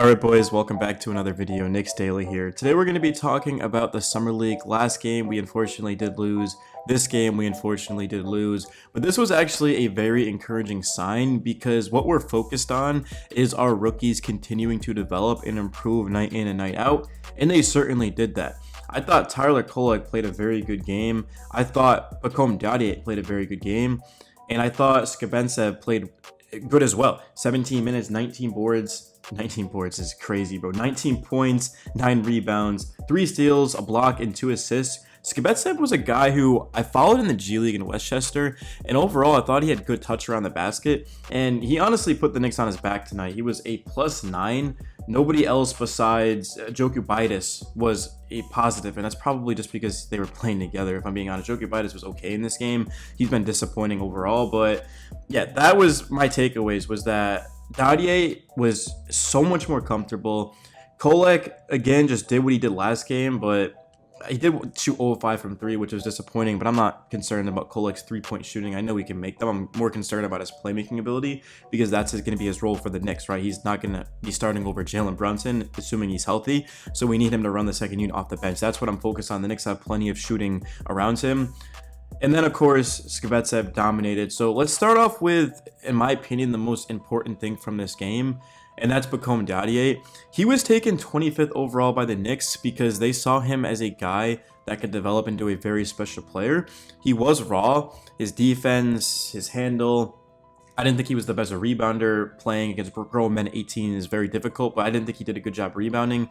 Alright boys, welcome back to another video. Knicks Daily here. Today we're going to be talking about the Summer League. Last game we unfortunately did lose. This game we unfortunately did lose. But this was actually a very encouraging sign because what we're focused on is our rookies continuing to develop and improve night in and night out. And they certainly did that. I thought Tyler Kolek played a very good game. I thought Bakom Dadier played a very good game. And I thought Skabensev played good as well. 17 minutes, 19 boards. 19 boards is crazy, bro. 19 points, 9 rebounds, 3 steals, a block, and 2 assists. Skibetsev was a guy who I followed in the G League in Westchester, and overall I thought he had good touch around the basket, and he honestly put the Knicks on his back tonight. He was a +9. Nobody else besides Jokubaitis was a positive, and that's probably just because they were playing together. If I'm being honest, Jokubaitis was okay in this game. He's been disappointing overall, but yeah, that was my takeaways, was that Dadier was so much more comfortable. Kolek, again, just did what he did last game, but he did shoot 0 of 5 from 3, which was disappointing, but I'm not concerned about Kolek's three-point shooting. I know he can make them. I'm more concerned about his playmaking ability because that's going to be his role for the Knicks, right? He's not going to be starting over Jalen Brunson, assuming he's healthy, so we need him to run the second unit off the bench. That's what I'm focused on. The Knicks have plenty of shooting around him. And then, of course, Skibetsev dominated. So let's start off with, in my opinion, the most important thing from this game, and that's Bakom Dadier. He was taken 25th overall by the Knicks because they saw him as a guy that could develop into a very special player. He was raw. His defense, his handle, I didn't think he was the best rebounder. Playing against grown men 18 is very difficult, but I didn't think he did a good job rebounding.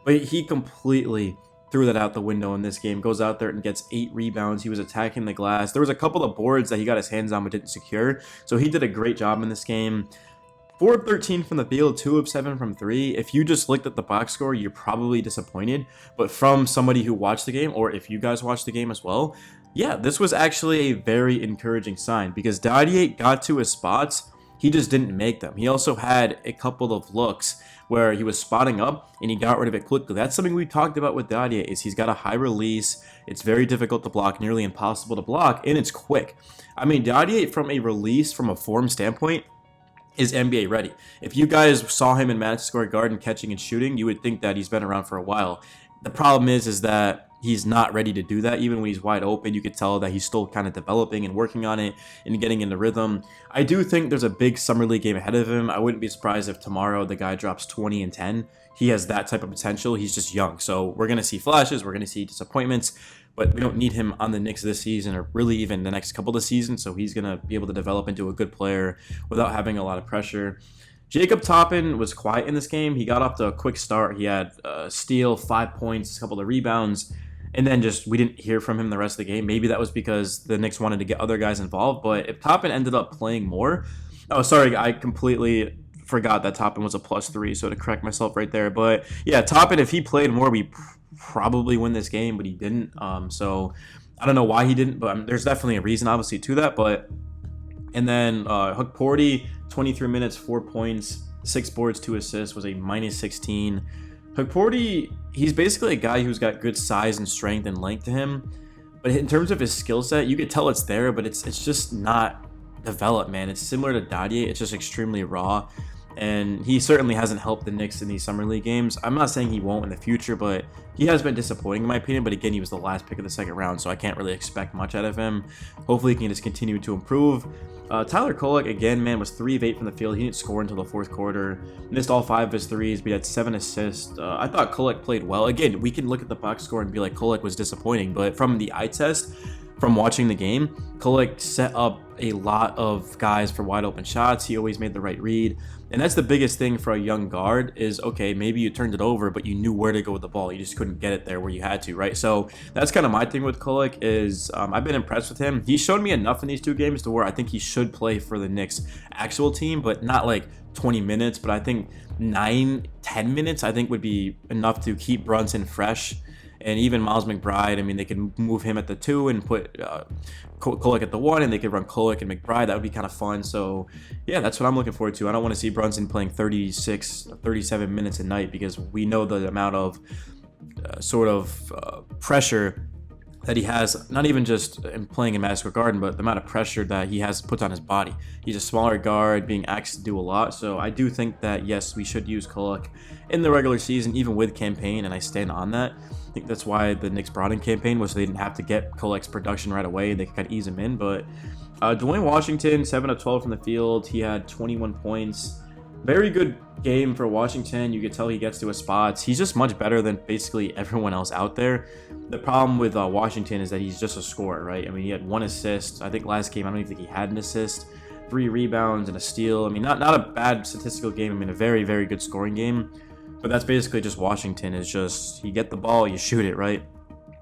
But he completely threw that out the window in this game. Goes out there and gets 8 rebounds. He was attacking the glass. There was a couple of boards that he got his hands on but didn't secure. So he did a great job in this game. 4 of 13 from the field, 2 of 7 from 3. If you just looked at the box score, you're probably disappointed. But from somebody who watched the game, or if you guys watched the game as well, yeah, this was actually a very encouraging sign because Dadier got to his spots. He just didn't make them. He also had a couple of looks where he was spotting up and he got rid of it quickly. That's something we talked about with Dadier, is he's got a high release. It's very difficult to block, nearly impossible to block, and it's quick. I mean, Dadier from a release, from a form standpoint, is NBA ready. If you guys saw him in Madison Square Garden catching and shooting, you would think that he's been around for a while. The problem is that he's not ready to do that. Even when he's wide open, you could tell that he's still kind of developing and working on it and getting into rhythm. I do think there's a big Summer League game ahead of him. I wouldn't be surprised if tomorrow the guy drops 20 and 10. He has that type of potential. He's just young. So we're going to see flashes. We're going to see disappointments. But we don't need him on the Knicks this season or really even the next couple of seasons. So he's going to be able to develop into a good player without having a lot of pressure. Jacob Toppin was quiet in this game. He got off to a quick start. He had a steal, 5 points, a couple of rebounds, and then just we didn't hear from him the rest of the game. Maybe that was because the Knicks wanted to get other guys involved. But if Toppin ended up playing more, oh, sorry, I completely forgot that Toppin was a +3, so to correct myself right there. But yeah, Toppin, if he played more, we probably win this game, but he didn't. So I don't know why he didn't, but there's definitely a reason, obviously, to that. But and then Hook Porty, 23 minutes, 4 points, 6 boards, 2 assists, was a -16. Hook Porty, he's basically a guy who's got good size and strength and length to him. But in terms of his skill set, you could tell it's there, but it's just not developed, man. It's similar to Dadier. It's just extremely raw. And he certainly hasn't helped the Knicks in these Summer League games. I'm not saying he won't in the future, but he has been disappointing in my opinion. But again, he was the last pick of the second round, so I can't really expect much out of him. Hopefully, he can just continue to improve. Tyler Kolek, again, man, was 3 of 8 from the field. He didn't score until the fourth quarter. Missed all 5 of his threes, but he had 7 assists. I thought Kolek played well. Again, we can look at the box score and be like, Kolek was disappointing. But from the eye test, from watching the game, Kolek set up a lot of guys for wide open shots. He always made the right read. And that's the biggest thing for a young guard is, okay, maybe you turned it over, but you knew where to go with the ball. You just couldn't get it there where you had to, right? So that's kind of my thing with Kolek is I've been impressed with him. He showed me enough in these 2 games to where I think he should play for the Knicks actual team, but not like 20 minutes, but I think 9-10 minutes I think would be enough to keep Brunson fresh. And even Miles McBride, I mean, they could move him at the 2 and put Kolek at the 1, and they could run Kolek and McBride. That would be kind of fun. So, yeah, that's what I'm looking forward to. I don't want to see Brunson playing 36, 37 minutes a night because we know the amount of pressure that he has, not even just in playing in Madison Square Garden, but the amount of pressure that he has puts on his body. He's a smaller guard, being asked to do a lot. So I do think that, yes, we should use Kolek in the regular season, even with campaign, and I stand on that. I think that's why the Knicks brought in campaign, was so they didn't have to get Kolek's production right away. They could kind of ease him in. But Dwayne Washington, 7 of 12 from the field. He had 21 points. Very good game for Washington. You could tell he gets to his spots. He's just much better than basically everyone else out there. The problem with Washington is that he's just a scorer, right? I mean, he had 1 assist. I think last game, I don't even think he had an assist. 3 rebounds and a steal. I mean, not a bad statistical game. I mean, a very, very good scoring game. But that's basically just Washington. Is just, you get the ball, you shoot it, right?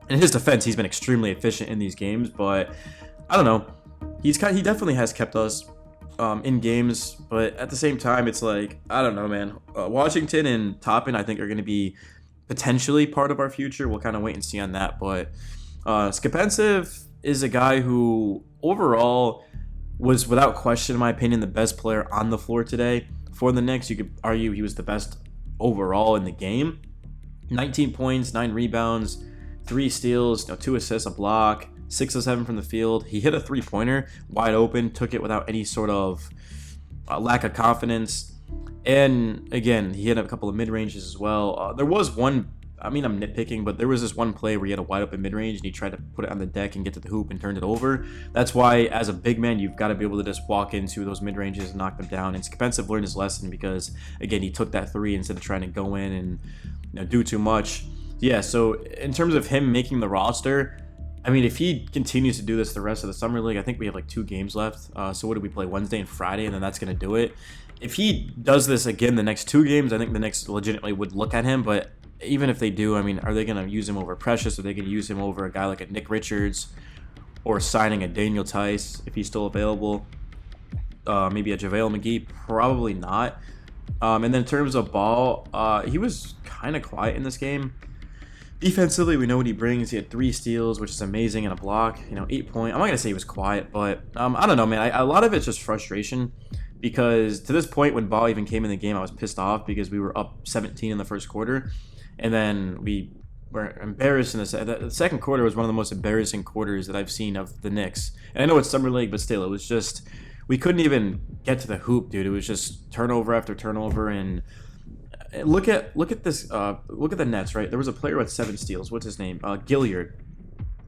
In his defense, he's been extremely efficient in these games. But I don't know. He definitely has kept us in games, but at the same time, it's like, I don't know, man. Washington and Toppin, I think, are going to be potentially part of our future. We'll kind of wait and see on that. But Skapencev is a guy who overall was, without question, in my opinion, the best player on the floor today for the Knicks. You could argue he was the best overall in the game. 19 points, 9 rebounds, 3 steals, 2 assists, a block. 6 of 7 from the field. He hit a 3-pointer wide open, took it without any sort of lack of confidence. And again, he hit a couple of mid-ranges as well. There was one, I mean, I'm nitpicking, but there was this one play where he had a wide open mid-range and he tried to put it on the deck and get to the hoop and turned it over. That's why, as a big man, you've got to be able to just walk into those mid-ranges and knock them down. And Skapencev learned his lesson because, again, he took that 3 instead of trying to go in and do too much. Yeah, so in terms of him making the roster, I mean, if he continues to do this the rest of the Summer League, I think we have like 2 games left. So what do we play, Wednesday and Friday, and then that's going to do it. If he does this again the next 2 games, I think the Knicks legitimately would look at him. But even if they do, I mean, are they going to use him over Precious? Are they going to use him over a guy like a Nick Richards, or signing a Daniel Tice if he's still available? Maybe a JaVale McGee? Probably not. And then in terms of Ball, he was kind of quiet in this game. Defensively, we know what he brings. He had 3 steals, which is amazing, and a block. 8 point. I'm not gonna say he was quiet, but I don't know, man. A lot of it's just frustration, because to this point, when Ball even came in the game, I was pissed off because we were up 17 in the first quarter, and then we were embarrassed in the second quarter. Was one of the most embarrassing quarters that I've seen of the Knicks. And I know it's Summer League, but still, it was just, we couldn't even get to the hoop, dude. It was just turnover after turnover. And look at this. Look at the Nets, right? There was a player with 7 steals. What's his name? Gilliard.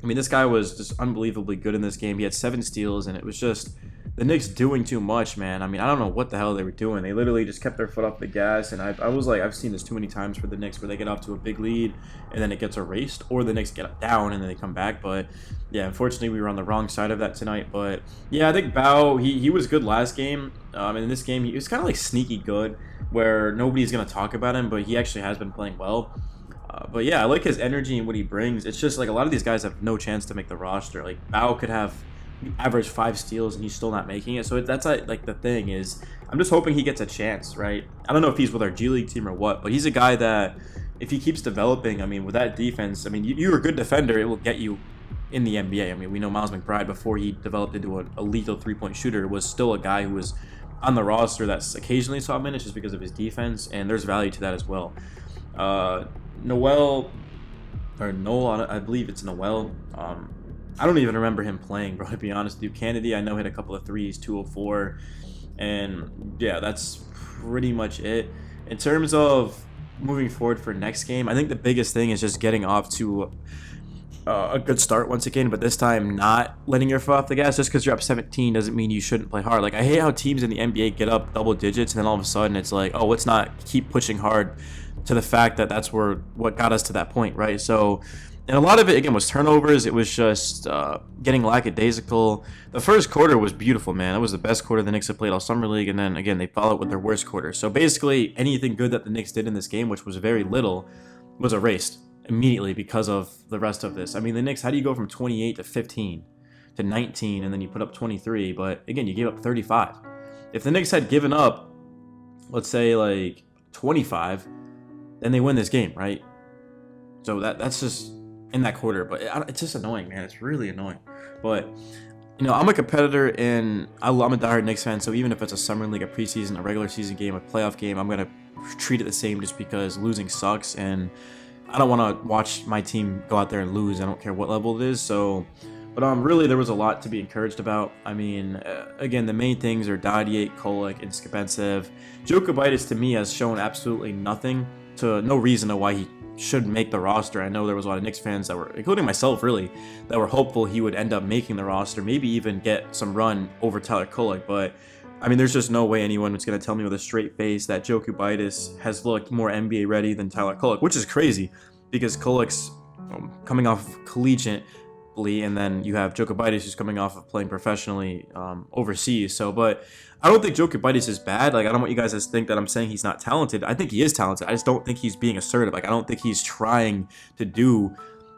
I mean, this guy was just unbelievably good in this game. He had 7 steals, and it was just the Knicks doing too much, man. I mean, I don't know what the hell they were doing. They literally just kept their foot off the gas, and I was like, I've seen this too many times for the Knicks, where they get off to a big lead and then it gets erased, or the Knicks get down and then they come back. But yeah, unfortunately, we were on the wrong side of that tonight. But yeah, I think Bao, he was good last game. And in this game, he was kind of like sneaky good, where nobody's gonna talk about him, but he actually has been playing well. But yeah, I like his energy and what he brings. It's just like a lot of these guys have no chance to make the roster. Like Bao could have average 5 steals and he's still not making it. So that's like the thing is, I'm just hoping he gets a chance, right? I don't know if he's with our G League team or what, but he's a guy that if he keeps developing, I mean, with that defense, I mean, you're a good defender, it will get you in the NBA. I mean, we know Miles McBride, before he developed into a lethal 3-point shooter, was still a guy who was on the roster that's occasionally saw minutes just because of his defense, and there's value to that as well. Noel, I believe it's Noel. I don't even remember him playing, bro, to be honest with you. Kennedy, I know, hit a couple of threes, 204. And yeah, that's pretty much it. In terms of moving forward for next game, I think the biggest thing is just getting off to a good start once again, but this time not letting your foot off the gas. Just because you're up 17 doesn't mean you shouldn't play hard. Like, I hate how teams in the NBA get up double digits and then all of a sudden it's like, oh, let's not keep pushing hard, to the fact that that's what got us to that point, right? So, and a lot of it, again, was turnovers. It was just getting lackadaisical. The first quarter was beautiful, man. It was the best quarter the Knicks have played all Summer League, and then, again, they followed with their worst quarter. So, basically, anything good that the Knicks did in this game, which was very little, was erased immediately because of the rest of this. I mean, the Knicks, how do you go from 28 to 15 to 19, and then you put up 23, but, again, you gave up 35. If the Knicks had given up, let's say, like, 25, then they win this game, right? So that's just in that quarter, but it's just annoying, man. It's really annoying. But I'm a competitor, and I'm a diehard Knicks fan. So even if it's a summer league, a preseason, a regular season game, a playoff game, I'm gonna treat it the same, just because losing sucks. And I don't want to watch my team go out there and lose. I don't care what level it is. So, but really there was a lot to be encouraged about. I mean, again, the main things are Dadiate, Kolek, and Skapencev. Jokovitis to me has shown absolutely nothing, to no reason to why he should make the roster. I know there was a lot of Knicks fans that were, including myself really, that were hopeful he would end up making the roster, maybe even get some run over Tyler Kolek, but I mean, there's just no way anyone was going to tell me with a straight face that Jokovitis has looked more NBA ready than Tyler Kolek, which is crazy because Kolek's coming off collegiately, and then you have Jokovitis who's coming off of playing professionally overseas. So, but I don't think Jokovitis is bad. Like, I don't want you guys to think that I'm saying he's not talented. I think he is talented. I just don't think he's being assertive. Like, I don't think he's trying to do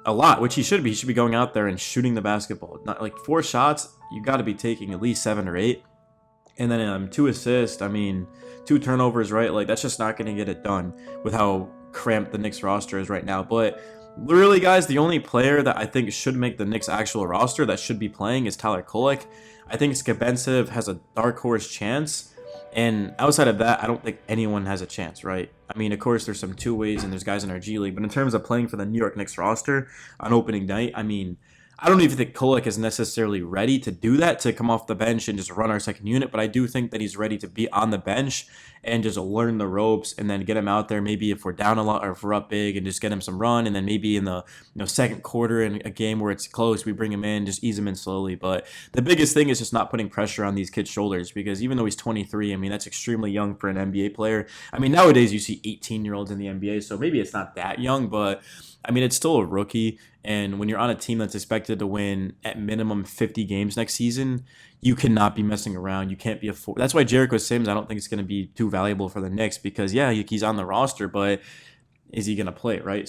a lot, which he should be. He should be going out there and shooting the basketball. Not like 4 shots, you got to be taking at least 7 or 8. And then 2 assists, I mean, 2 turnovers, right? Like, that's just not going to get it done with how cramped the Knicks roster is right now. But really, guys, the only player that I think should make the Knicks actual roster that should be playing is Tyler Kolek. I think Skapencev has a dark horse chance. And outside of that, I don't think anyone has a chance, right? I mean, of course, there's some two-ways and there's guys in our G League. But in terms of playing for the New York Knicks roster on opening night, I mean, I don't even think Kolek is necessarily ready to do that, to come off the bench and just run our second unit, but I do think that he's ready to be on the bench and just learn the ropes and then get him out there maybe if we're down a lot or if we're up big and just get him some run, and then maybe in the second quarter in a game where it's close, we bring him in, just ease him in slowly. But the biggest thing is just not putting pressure on these kids' shoulders, because even though he's 23, I mean, that's extremely young for an NBA player. I mean, nowadays you see 18-year-olds in the NBA, so maybe it's not that young, but I mean, it's still a rookie, and when you're on a team that's expected to win at minimum 50 games next season, you cannot be messing around. You can't be that's why Jericho Sims, I don't think it's going to be too valuable for the Knicks, because yeah, he's on the roster, but is he going to play, right?